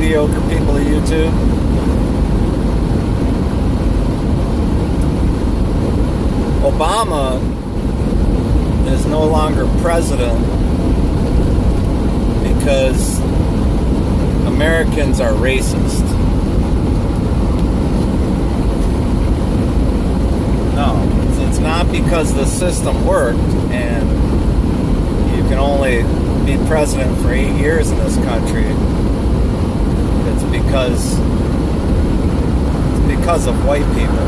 mediocre people of YouTube. Obama is no longer president because Americans are racist. No, it's not because the system worked and you can only be president for 8 years in this country. It's because of white people.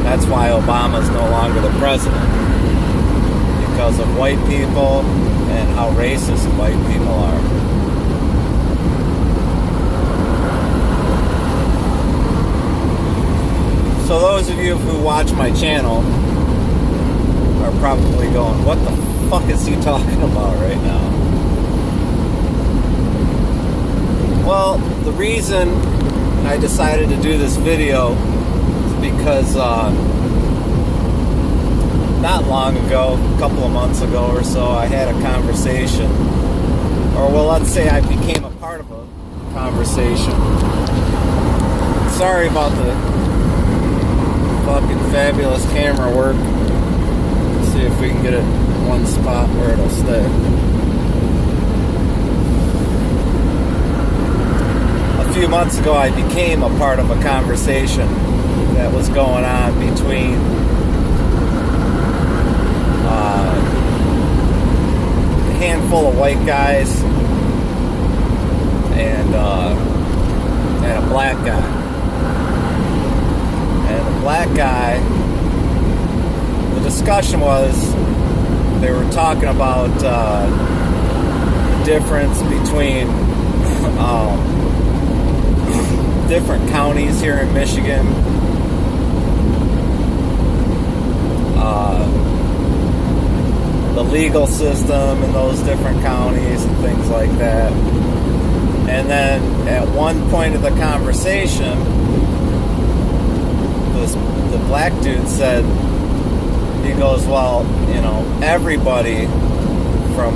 That's why Obama's no longer the president. Because of white people and how racist white people are. So those of you who watch my channel are probably going, what the fuck is he talking about right now? Well, the reason I decided to do this video is because not long ago, a couple of months ago or so, I had a conversation, or well, let's say I became a part of a conversation. Sorry about the fucking fabulous camera work. Let's see if we can get it in one spot where it'll stay. A few months ago, I became a part of a conversation that was going on between a handful of white guys and a black guy. And the black guy, the discussion was, they were talking about the difference between different counties here in Michigan. The legal system in those different counties and things like that. And then at one point of the conversation, the black dude said, he goes, well, you know, everybody from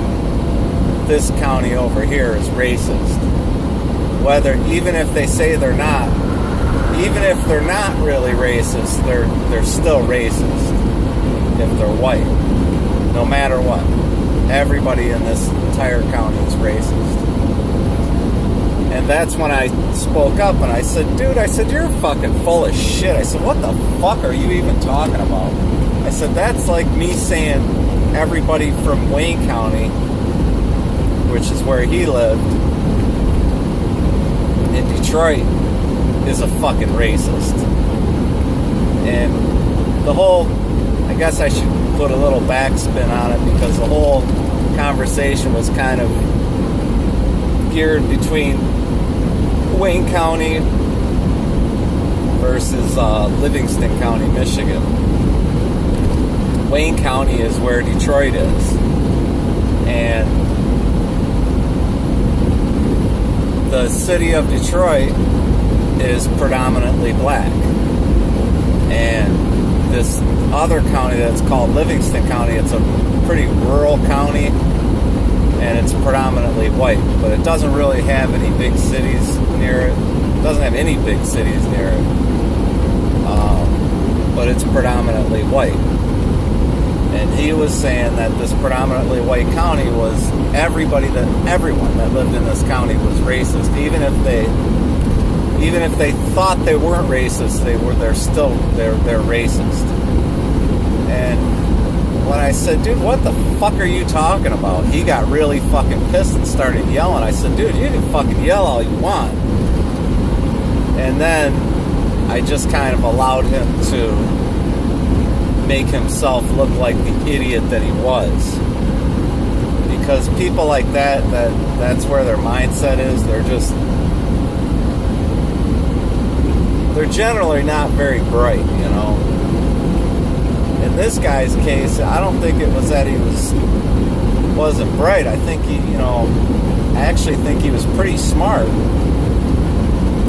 this county over here is racist. Whether, even if they say they're not, even if they're not really racist, they're still racist if they're white. No matter what. Everybody in this entire county is racist. And that's when I spoke up and I said, dude, I said, you're fucking full of shit. I said, what the fuck are you even talking about? I said, that's like me saying everybody from Wayne County, which is where he lived, in Detroit, is a fucking racist. And the whole, I guess I should put a little backspin on it, because the whole conversation was kind of geared between Wayne County versus Livingston County, Michigan. Wayne County is where Detroit is. And the city of Detroit is predominantly black. And this other county that's called Livingston County, it's a pretty rural county, and it's predominantly white. But it doesn't really have any big cities near it. It doesn't have any big cities near it. But it's predominantly white. And he was saying that this predominantly white county was everyone that lived in this county was racist. Even if they thought they weren't racist, they're racist. And when I said, dude, what the fuck are you talking about? He got really fucking pissed and started yelling. I said, dude, you can fucking yell all you want. And then I just kind of allowed him to make himself look like the idiot that he was. Because people like that's where their mindset is. They're generally not very bright, you know. In this guy's case, I don't think it was that he wasn't bright. I think I actually think he was pretty smart.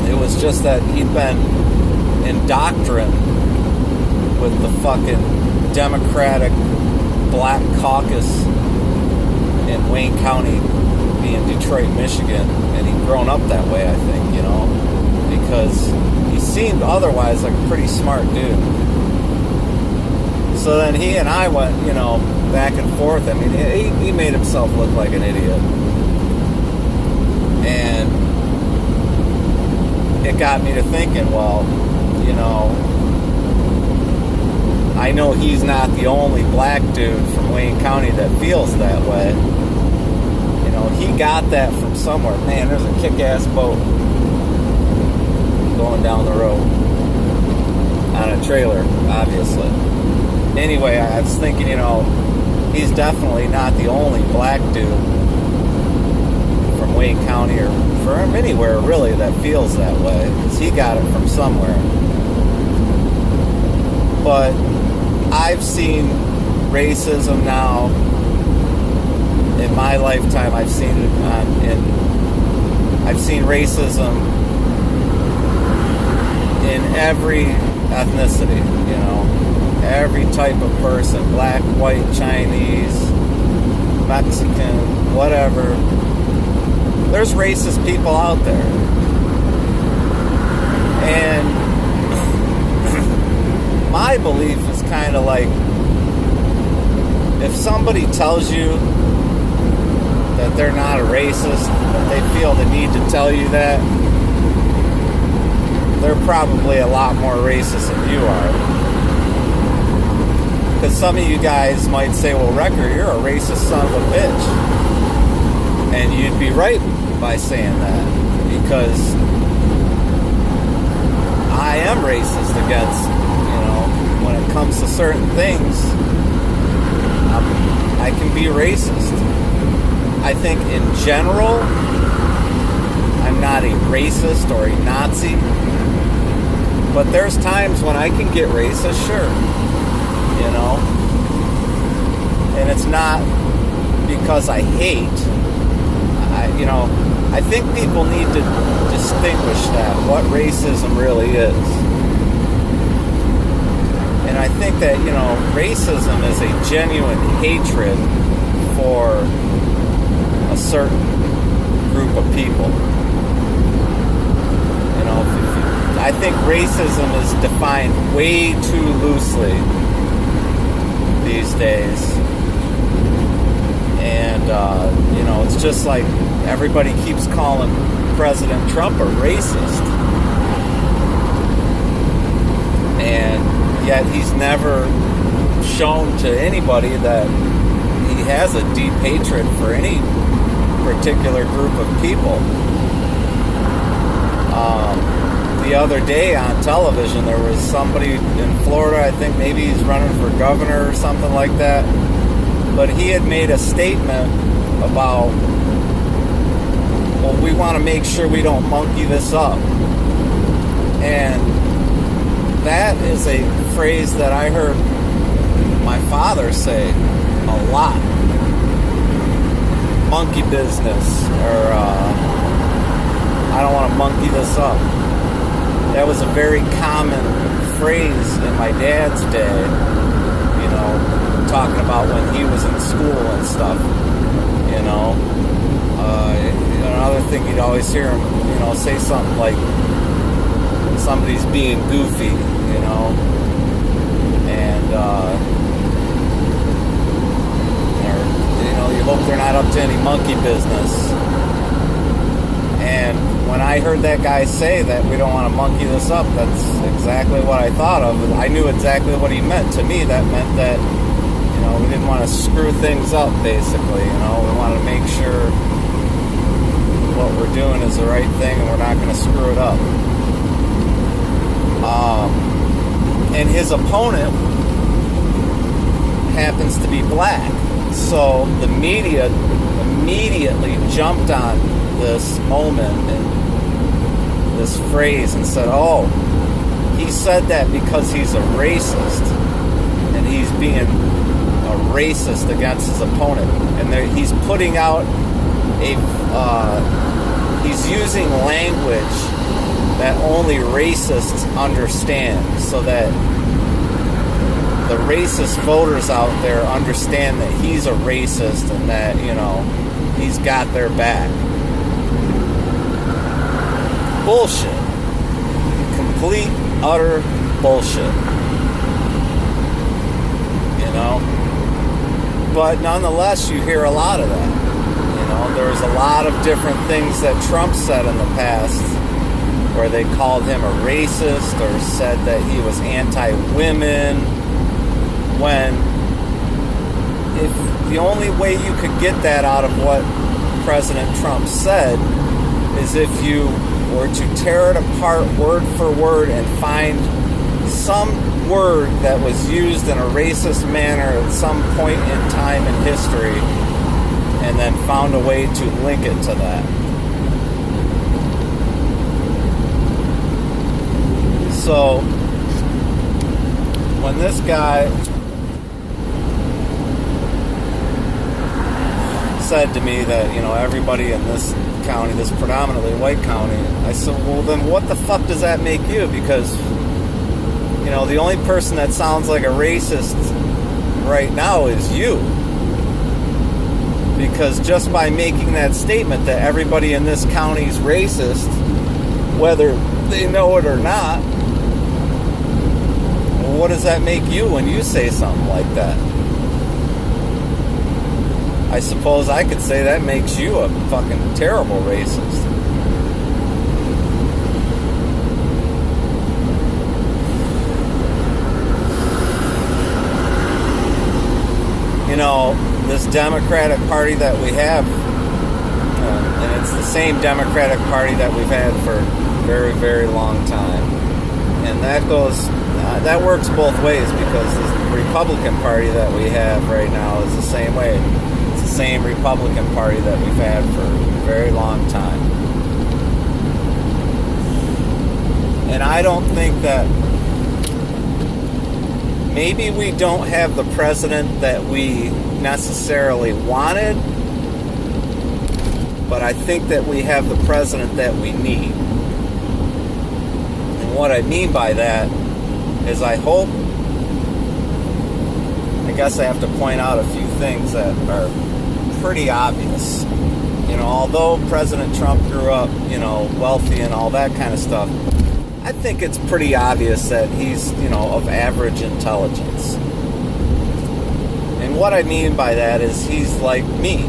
It was just that he'd been indoctrined with the fucking Democratic Black Caucus in Wayne County, being Detroit, Michigan, and he'd grown up that way, I think, because he seemed otherwise like a pretty smart dude. So then he and I went, back and forth. I mean, he made himself look like an idiot. And it got me to thinking, well, I know he's not the only black dude from Wayne County that feels that way. He got that from somewhere. Man, there's a kick-ass boat going down the road on a trailer, obviously. Anyway, I was thinking, he's definitely not the only black dude from Wayne County or from anywhere really that feels that way, because he got it from somewhere. But I've seen racism now in my lifetime. I've seen racism in every ethnicity, every type of person, black, white, Chinese, Mexican, whatever. There's racist people out there. And my belief is kind of like, if somebody tells you that they're not a racist, but they feel the need to tell you that, they're probably a lot more racist than you are. Because some of you guys might say, well, Wrecker, you're a racist son of a bitch. And you'd be right by saying that, because I am racist against, when it comes to certain things, I can be racist. I think in general, I'm not a racist or a Nazi, but there's times when I can get racist, sure, and it's not because I hate. I think people need to distinguish that, what racism really is. And I think that, racism is a genuine hatred for a certain group of people. I think racism is defined way too loosely these days. And, it's just like everybody keeps calling President Trump a racist. And yet he's never shown to anybody that he has a deep hatred for any particular group of people. The other day on television, there was somebody in Florida, I think maybe he's running for governor or something like that, but he had made a statement about, well, we want to make sure we don't monkey this up. And that is a phrase that I heard my father say a lot. Monkey business, or I don't want to monkey this up. That was a very common phrase in my dad's day, talking about when he was in school and stuff, Another thing you'd always hear him, say something like, somebody's being goofy, and, you hope they're not up to any monkey business. And when I heard that guy say that we don't want to monkey this up, that's exactly what I thought of. I knew exactly what he meant. To me, that meant that, we didn't want to screw things up, basically. We wanted to make sure what we're doing is the right thing and we're not going to screw it up. And his opponent happens to be black. So the media immediately jumped on this moment and this phrase and said, oh, he said that because he's a racist and he's being a racist against his opponent. And he's putting out he's using language that only racists understand, so that the racist voters out there understand that he's a racist and that, he's got their back. Bullshit. Complete, utter bullshit. But nonetheless, you hear a lot of that. There's a lot of different things that Trump said in the past where they called him a racist or said that he was anti-women, when if the only way you could get that out of what President Trump said is if you were to tear it apart word for word and find some word that was used in a racist manner at some point in time in history, and then found a way to link it to that. So, when this guy said to me that, everybody in this county, this predominantly white county, I said, well, then what the fuck does that make you? Because, the only person that sounds like a racist right now is you. Because just by making that statement that everybody in this county is racist, whether they know it or not, well, what does that make you when you say something like that? I suppose I could say that makes you a fucking terrible racist. This Democratic Party that we have, and it's the same Democratic Party that we've had for a very, very long time. And that that works both ways, because the Republican Party that we have right now is the same way. It's the same Republican Party that we've had for a very long time. And I don't think that maybe we don't have the president that we necessarily wanted, but I think that we have the president that we need. And what I mean by that is I guess I have to point out a few things that are pretty obvious. Although President Trump grew up, wealthy and all that kind of stuff, I think it's pretty obvious that he's, of average intelligence. And what I mean by that is he's like me,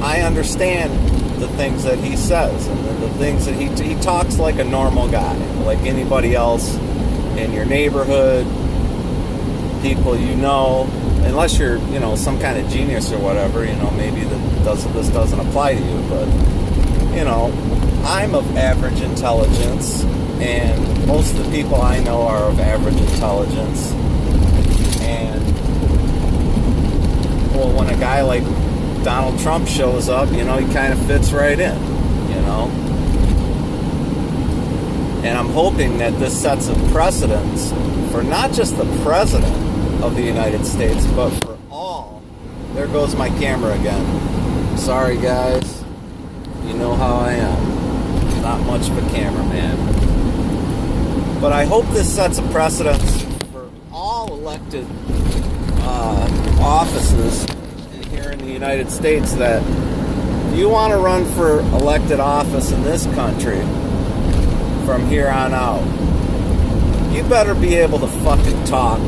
I understand the things that he says and the things that he talks like a normal guy, like anybody else in your neighborhood, people unless you're, some kind of genius or whatever, maybe this doesn't apply to you, but, I'm of average intelligence, and most of the people I know are of average intelligence. And, well, when a guy like Donald Trump shows up, he kind of fits right in, And I'm hoping that this sets a precedence for not just the president of the United States, but for all. There goes my camera again. Sorry, guys. You know how I am. Not much of a cameraman. But I hope this sets a precedence for all elected offices here in the United States, that if you want to run for elected office in this country from here on out, you better be able to fucking talk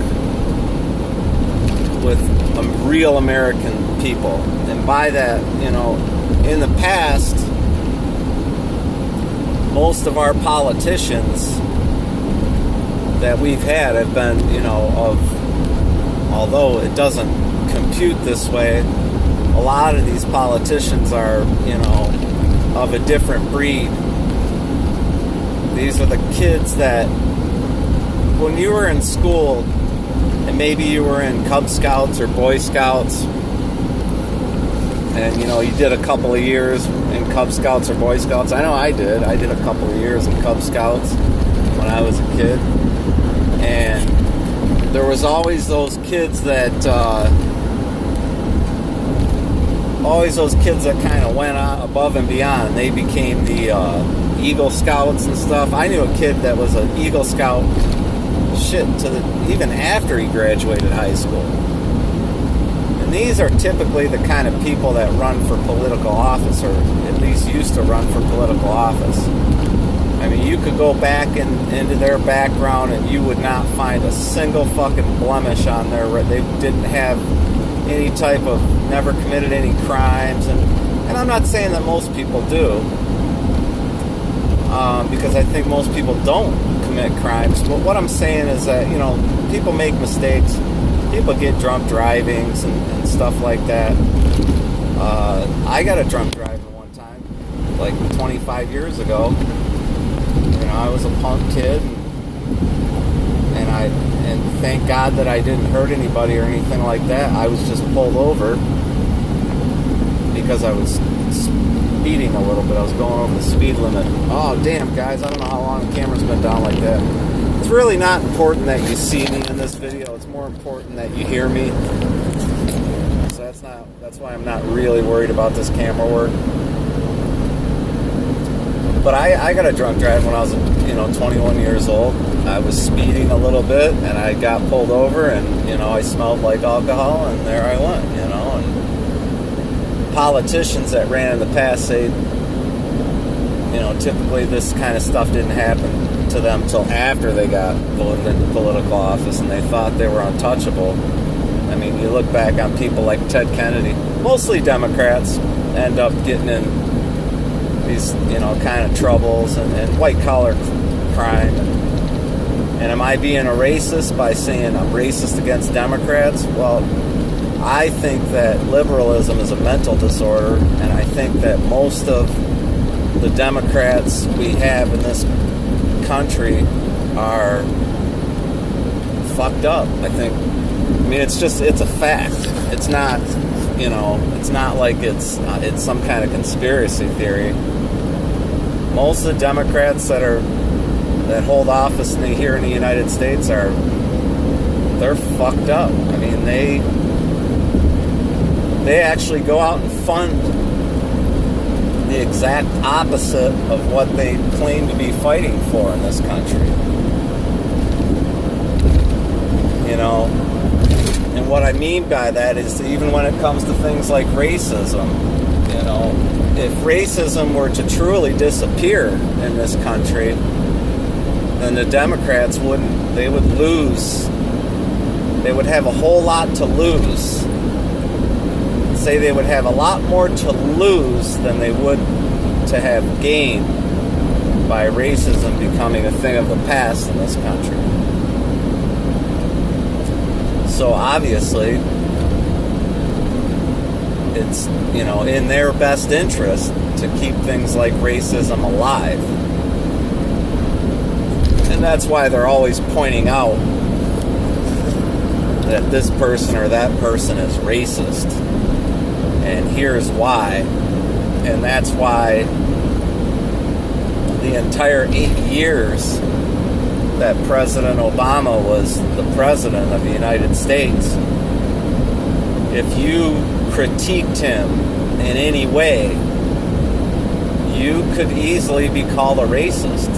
with real American people. And by that, in the past, most of our politicians that we've had have been, although it doesn't compute this way, a lot of these politicians are, of a different breed. These are the kids that, when you were in school, and maybe you were in Cub Scouts or Boy Scouts, and, you did a couple of years in Cub Scouts or Boy Scouts. I know I did. I did a couple of years in Cub Scouts when I was a kid. And there was always those kids that, kind of went on above and beyond. And they became the Eagle Scouts and stuff. I knew a kid that was an Eagle Scout shit even after he graduated high school. And these are typically the kind of people that run for political office, or at least used to run for political office. I mean, you could go back into their background and you would not find a single fucking blemish on there. They didn't have any type of, never committed any crimes. And I'm not saying that most people do, because I think most people don't commit crimes. But what I'm saying is that, you know, people make mistakes. People get drunk drivings and stuff like that. I got a drunk driving one time, like 25 years ago. You know, I was a punk kid, and thank God that I didn't hurt anybody or anything like that. I was just pulled over because I was speeding a little bit. I was going over the speed limit. Oh, damn, guys, I don't know how long the camera's been down like that. It's really not important that you see me in this video. It's more important that you hear me. So that's why I'm not really worried about this camera work. But I got a drunk drive when I was, 21 years old. I was speeding a little bit, and I got pulled over, and, I smelled like alcohol, and there I went, And politicians that ran in the past say, typically this kind of stuff didn't happen to them until after they got voted into political office, and they thought they were untouchable. I mean, you look back on people like Ted Kennedy, mostly Democrats, end up getting in these, kind of troubles and white-collar crime. And am I being a racist by saying I'm racist against Democrats? Well, I think that liberalism is a mental disorder, and I think that most of the Democrats we have in this country are fucked up. I mean, it's a fact. It's not, it's not like it's some kind of conspiracy theory. Most of the Democrats that hold office here in the United States they're fucked up. I mean, they actually go out and fund the exact opposite of what they claim to be fighting for in this country. And what I mean by that is that even when it comes to things like racism, if racism were to truly disappear in this country, then the Democrats would lose. They would have a whole lot to lose. Say they would have a lot more to lose than they would to have gained by racism becoming a thing of the past in this country. So obviously, it's, in their best interest to keep things like racism alive. And that's why they're always pointing out that this person or that person is racist. And here's why. And that's why the entire 8 years that President Obama was the president of the United States, if you critiqued him in any way, you could easily be called a racist.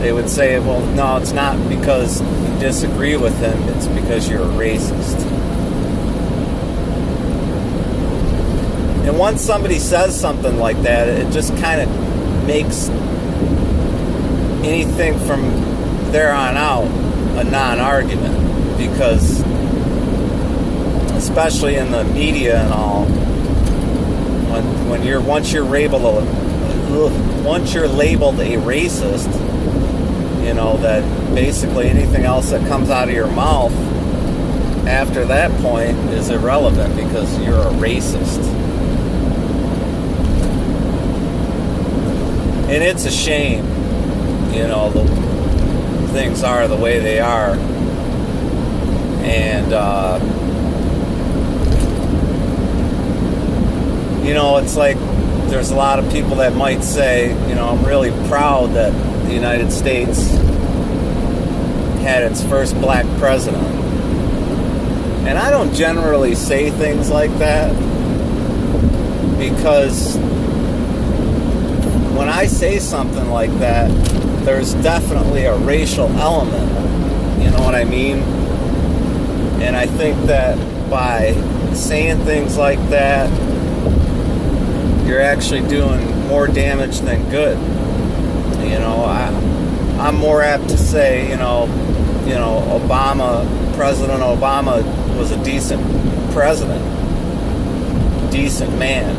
They would say, well, no, it's not because you disagree with him, it's because you're a racist. And once somebody says something like that, it just kind of makes anything from there on out a non-argument, because especially in the media and all, once you're labeled a racist, that basically anything else that comes out of your mouth after that point is irrelevant because you're a racist. And it's a shame, the things are the way they are. And, it's like there's a lot of people that might say, I'm really proud that the United States had its first black president. And I don't generally say things like that, because when I say something like that, there's definitely a racial element. You know what I mean? And I think that by saying things like that, you're actually doing more damage than good. You know, I'm more apt to say, President Obama was a decent president, decent man.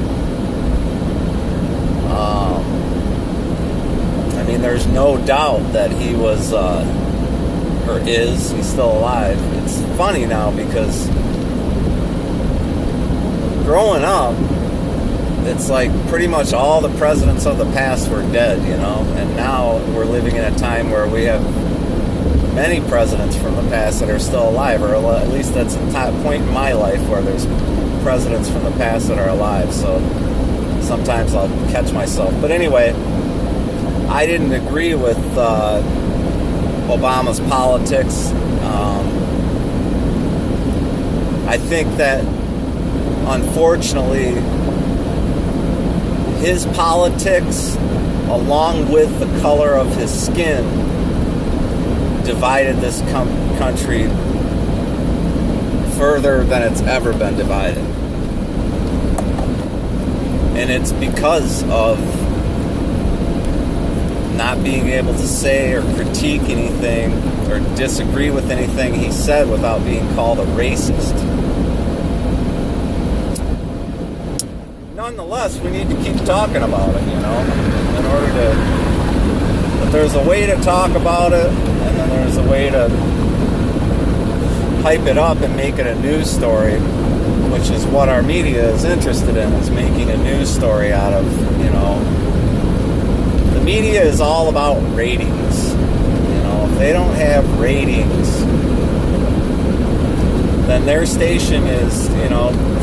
I mean, there's no doubt that he was, he's still alive. It's funny now because growing up, it's like pretty much all the presidents of the past were dead, and now we're living in a time where we have many presidents from the past that are still alive, or at least that's a point in my life where there's presidents from the past that are alive, so sometimes I'll catch myself. But anyway, I didn't agree with Obama's politics. I think that, unfortunately, his politics, along with the color of his skin, divided this country further than it's ever been divided. And it's because of not being able to say or critique anything or disagree with anything he said without being called a racist. Nonetheless, we need to keep talking about it, in order to... But there's a way to talk about it, and then there's a way to hype it up and make it a news story, which is what our media is interested in, is making a news story out of, The media is all about ratings. If they don't have ratings, then their station is,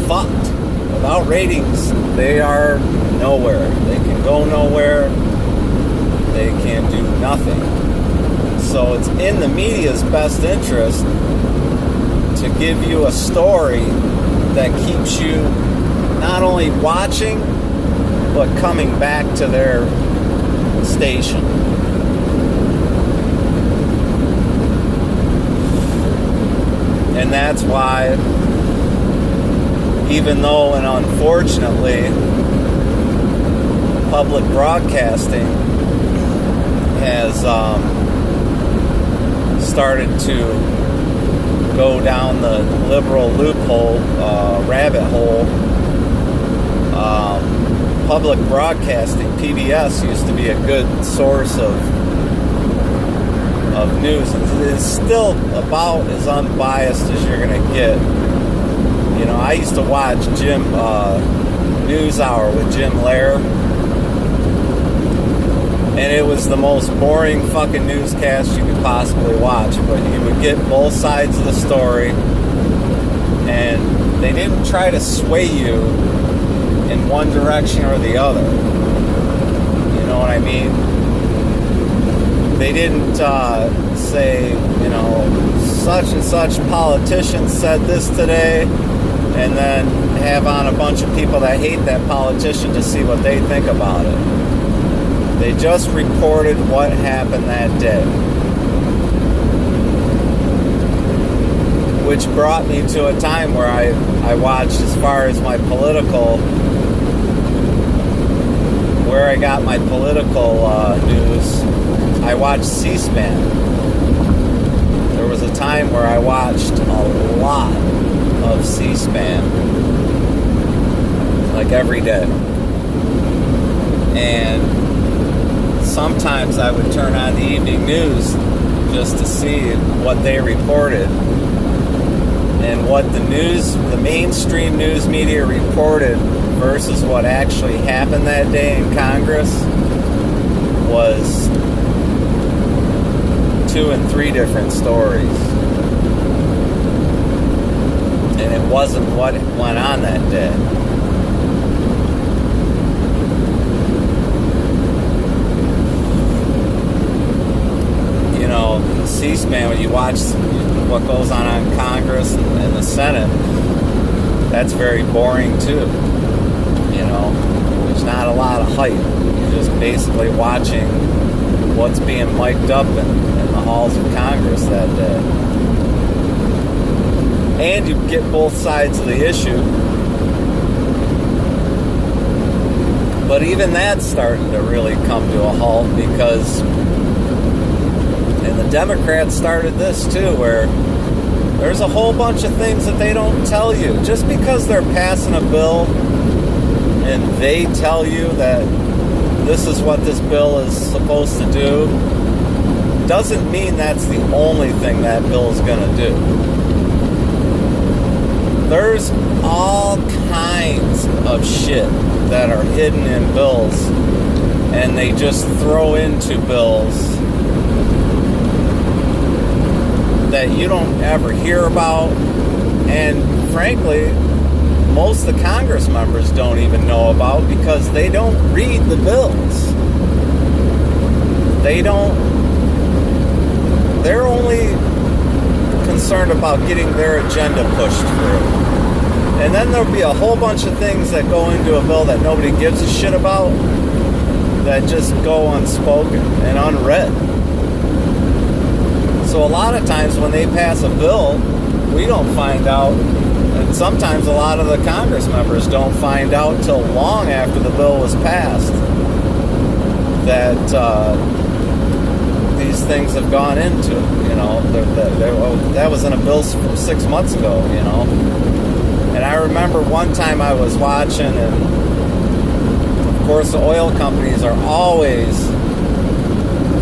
fucked. Without ratings, they are nowhere. They can go nowhere. They can do nothing. So it's in the media's best interest to give you a story that keeps you not only watching, but coming back to their station. And that's why, even though, and unfortunately, public broadcasting has started to go down the liberal loophole, rabbit hole. Public broadcasting, PBS, used to be a good source of news. It's still about as unbiased as you're going to get. I used to watch NewsHour with Jim Lehrer, and it was the most boring fucking newscast you could possibly watch, but you would get both sides of the story, and they didn't try to sway you in one direction or the other. You know what I mean? They didn't say, such and such politician said this today, and then have on a bunch of people that hate that politician to see what they think about it. They just reported what happened that day. Which brought me to a time where I watched, as far as my political, where I got my political news, I watched C-SPAN. There was a time where I watched a lot of C-SPAN, like every day. And sometimes I would turn on the evening news just to see what they reported. And what the mainstream news media reported versus what actually happened that day in Congress was 2 and 3 different stories. And it wasn't what went on that day. C-SPAN, when you watch what goes on Congress and the Senate, that's very boring too. There's not a lot of hype. You're just basically watching what's being mic'd up in the halls of Congress that day. And you get both sides of the issue. But even that's starting to really come to a halt because, and the Democrats started this too, where there's a whole bunch of things that they don't tell you. Just because they're passing a bill and they tell you that this is what this bill is supposed to do, doesn't mean that's the only thing that bill is going to do. There's all kinds of shit that are hidden in bills, and they just throw into bills that you don't ever hear about, and frankly, most of the Congress members don't even know about because they don't read the bills. They're only concerned about getting their agenda pushed through. And then there'll be a whole bunch of things that go into a bill that nobody gives a shit about that just go unspoken and unread. So a lot of times when they pass a bill, we don't find out, and sometimes a lot of the Congress members don't find out till long after the bill was passed that these things have gone into it. You know, that was in a bill from 6 months ago, you know. And I remember one time I was watching, and of course the oil companies are always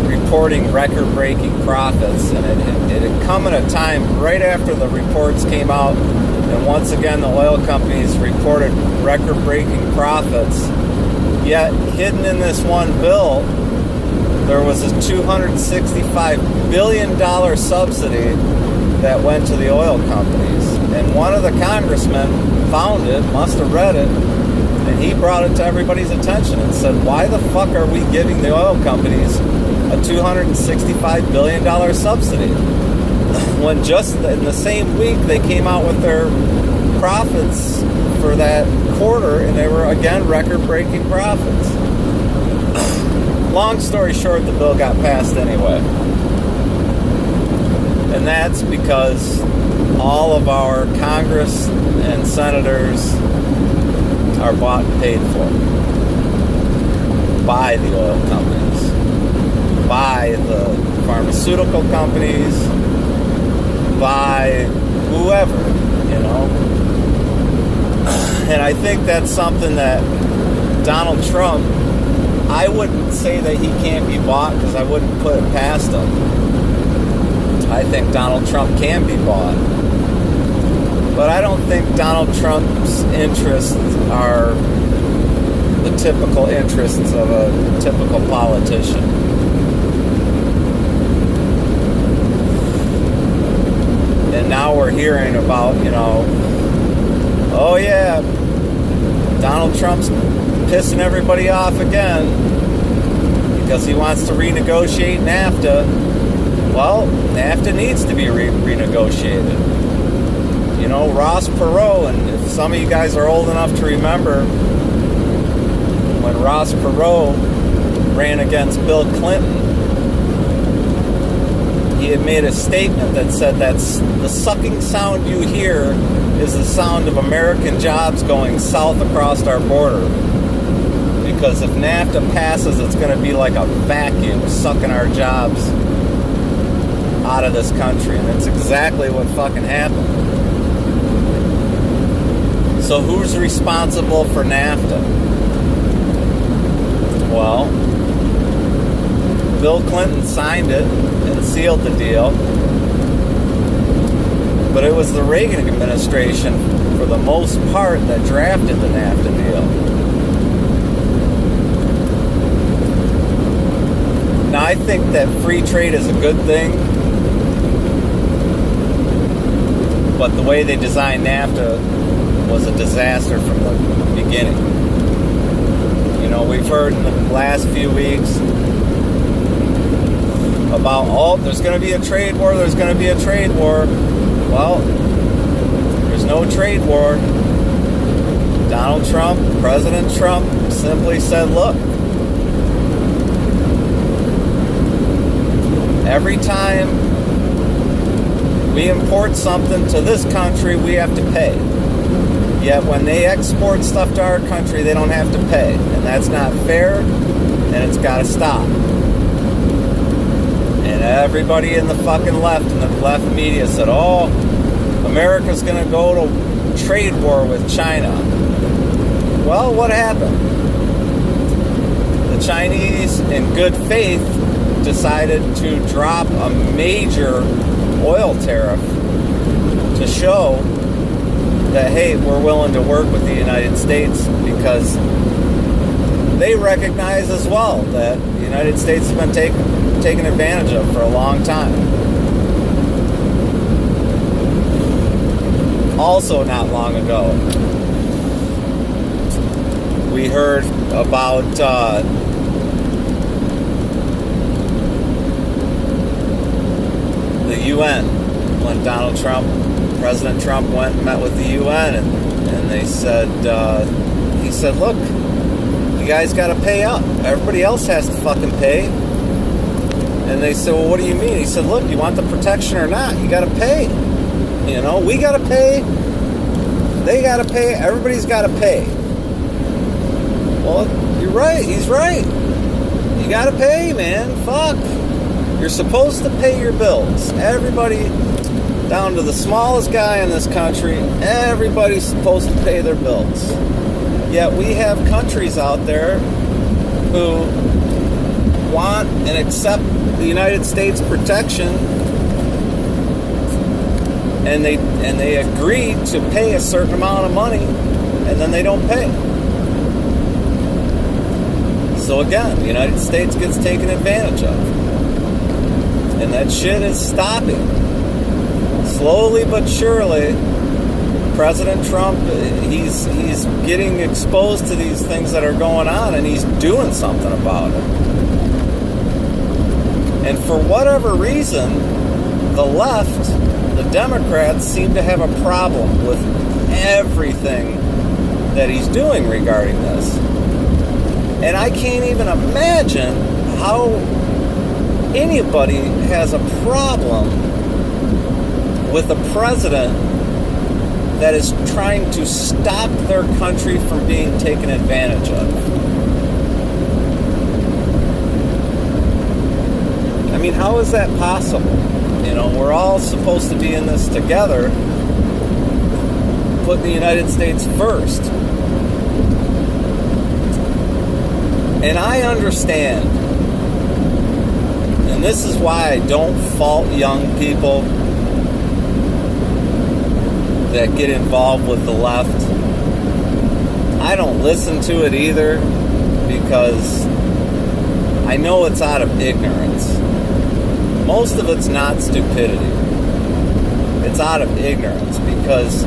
reporting record-breaking profits, and it had come at a time right after the reports came out, and once again the oil companies reported record-breaking profits, yet hidden in this one bill there was a $265 billion subsidy that went to the oil companies. And one of the congressmen found it, must have read it, and he brought it to everybody's attention and said, why the fuck are we giving the oil companies a $265 billion subsidy? When just in the same week they came out with their profits for that quarter, and they were again record-breaking profits. Long story short, the bill got passed anyway. And that's because all of our Congress and senators are bought and paid for by the oil companies, by the pharmaceutical companies, by whoever, you know. And I think that's something that Donald Trump, I wouldn't say that he can't be bought because I wouldn't put it past him. I think Donald Trump can be bought. But I don't think Donald Trump's interests are the typical interests of a typical politician. And now we're hearing about, you know, oh yeah, Donald Trump's pissing everybody off again because he wants to renegotiate NAFTA. Well, NAFTA needs to be renegotiated. You know, Ross Perot, and if some of you guys are old enough to remember when Ross Perot ran against Bill Clinton, he had made a statement that said that the sucking sound you hear is the sound of American jobs going south across our border. Because if NAFTA passes, it's going to be like a vacuum sucking our jobs out of this country. And that's exactly what fucking happened. So who's responsible for NAFTA? Well, Bill Clinton signed it and sealed the deal. But it was the Reagan administration, for the most part, that drafted the NAFTA deal. Now, I think that free trade is a good thing, but the way they designed NAFTA was a disaster from the beginning. You know, we've heard in the last few weeks about, oh, there's going to be a trade war, there's going to be a trade war. Well, there's no trade war. Donald Trump, President Trump, simply said, look, Every time we import something to this country, we have to pay. Yet when they export stuff to our country, they don't have to pay. And that's not fair, and it's got to stop. And everybody in the fucking left and the left media said, oh, America's going to go to trade war with China. Well, what happened? The Chinese, in good faith, decided to drop a major oil tariff to show that, hey, we're willing to work with the United States, because they recognize as well that the United States has been taken advantage of for a long time. Also, not long ago, we heard about the UN, when President Trump went and met with the UN, and they said, he said, look, you guys got to pay up. Everybody else has to fucking pay. And they said, well, what do you mean? He said, look, you want the protection or not? You got to pay. You know, we got to pay. They got to pay. Everybody's got to pay. Well, you're right. He's right. You got to pay, man. Fuck. You're supposed to pay your bills. Everybody, down to the smallest guy in this country, everybody's supposed to pay their bills. Yet we have countries out there who want and accept the United States protection, and they agree to pay a certain amount of money, and then they don't pay. So again, the United States gets taken advantage of. And that shit is stopping. Slowly but surely, President Trump, he's getting exposed to these things that are going on, and he's doing something about it. And for whatever reason, the left, the Democrats, seem to have a problem with everything that he's doing regarding this. And I can't even imagine how anybody has a problem with a president that is trying to stop their country from being taken advantage of. I mean, how is that possible? You know, we're all supposed to be in this together, putting the United States first. And I understand, and this is why I don't fault young people that get involved with the left. I don't listen to it either, because I know it's out of ignorance. Most of it's not stupidity. It's out of ignorance, because